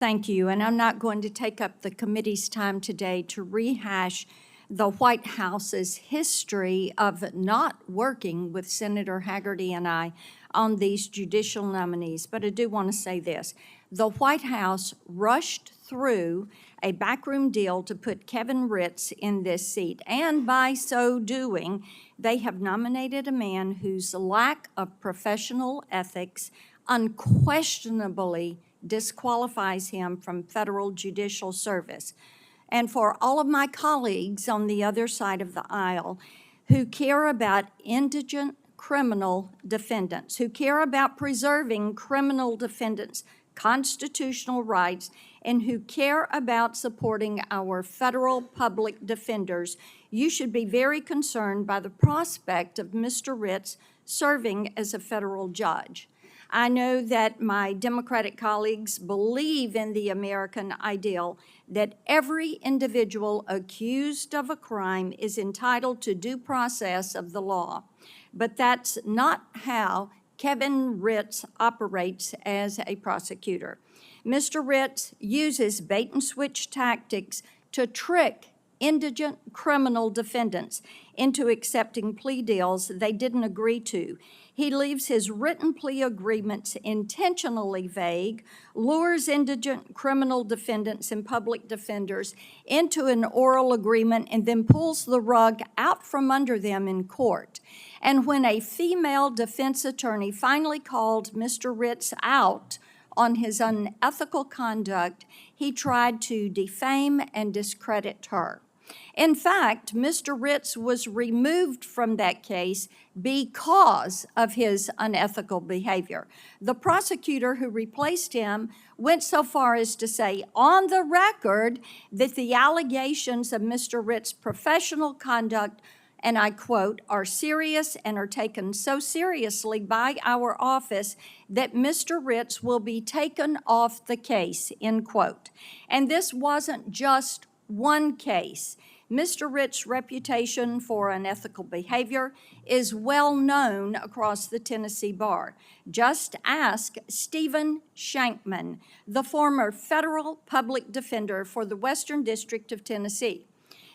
Thank you, and I'm not going to take up the committee's time today to rehash the White House's history of not working with Senator Hagerty and I on these judicial nominees, but I do want to say this. The White House rushed through a backroom deal to put Kevin Ritz in this seat, and by so doing, they have nominated a man whose lack of professional ethics unquestionably disqualifies him from federal judicial service. And for all of my colleagues on the other side of the aisle who care about indigent criminal defendants, who care about preserving criminal defendants' constitutional rights, and who care about supporting our federal public defenders, you should be very concerned by the prospect of Mr. Ritz serving as a federal judge. I know that my Democratic colleagues believe in the American ideal that every individual accused of a crime is entitled to due process of the law. But that's not how Kevin Ritz operates as a prosecutor. Mr. Ritz uses bait-and-switch tactics to trick indigent criminal defendants into accepting plea deals they didn't agree to. He leaves his written plea agreements intentionally vague, lures indigent criminal defendants and public defenders into an oral agreement, and then pulls the rug out from under them in court. And when a female defense attorney finally called Mr. Ritz out on his unethical conduct, he tried to defame and discredit her. In fact, Mr. Ritz was removed from that case because of his unethical behavior. The prosecutor who replaced him went so far as to say on the record that the allegations of Mr. Ritz's professional conduct, and I quote, are serious and are taken so seriously by our office that Mr. Ritz will be taken off the case, end quote. And this wasn't just one case. Mr. Ritz's reputation for unethical behavior is well known across the Tennessee bar. Just ask Stephen Shankman, the former federal public defender for the Western District of Tennessee.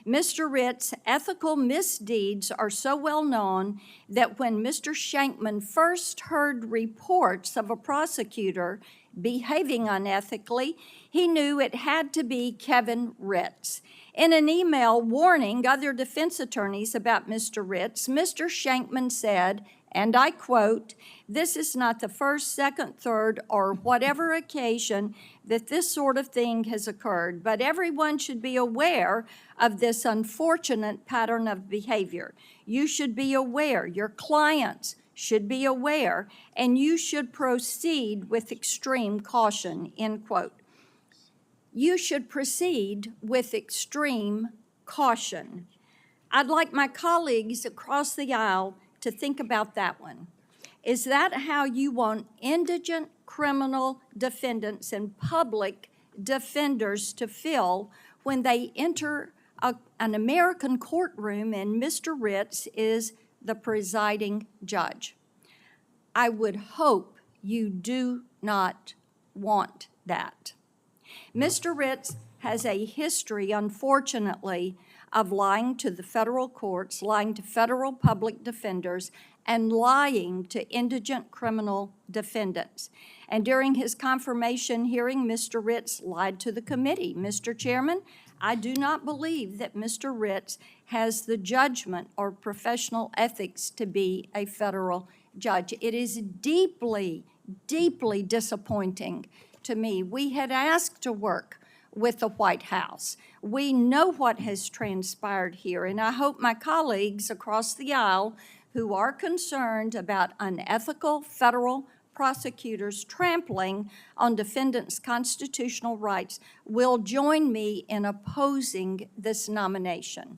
Mr. Ritz's ethical misdeeds are so well known that when Mr. Shankman first heard reports of a prosecutor behaving unethically, he knew it had to be Kevin Ritz. In an email warning other defense attorneys about Mr. Ritz, Mr. Shankman said, and I quote, "This is not the first, second, third, or whatever occasion that this sort of thing has occurred, but everyone should be aware of this unfortunate pattern of behavior. You should be aware, your clients should be aware, and you should proceed with extreme caution," end quote. You should proceed with extreme caution. I'd like my colleagues across the aisle to think about that one. Is that how you want indigent criminal defendants and public defenders to feel when they enter an American courtroom and Mr. Ritz is the presiding judge? I would hope you do not want that. Mr. Ritz has a history, unfortunately, of lying to the federal courts, lying to federal public defenders, and lying to indigent criminal defendants. And during his confirmation hearing, Mr. Ritz lied to the committee. Mr. Chairman, I do not believe that Mr. Ritz has the judgment or professional ethics to be a federal judge. It is deeply, deeply disappointing to me. We had asked to work with the White House. We know what has transpired here, and I hope my colleagues across the aisle who are concerned about unethical federal prosecutors trampling on defendants' constitutional rights will join me in opposing this nomination.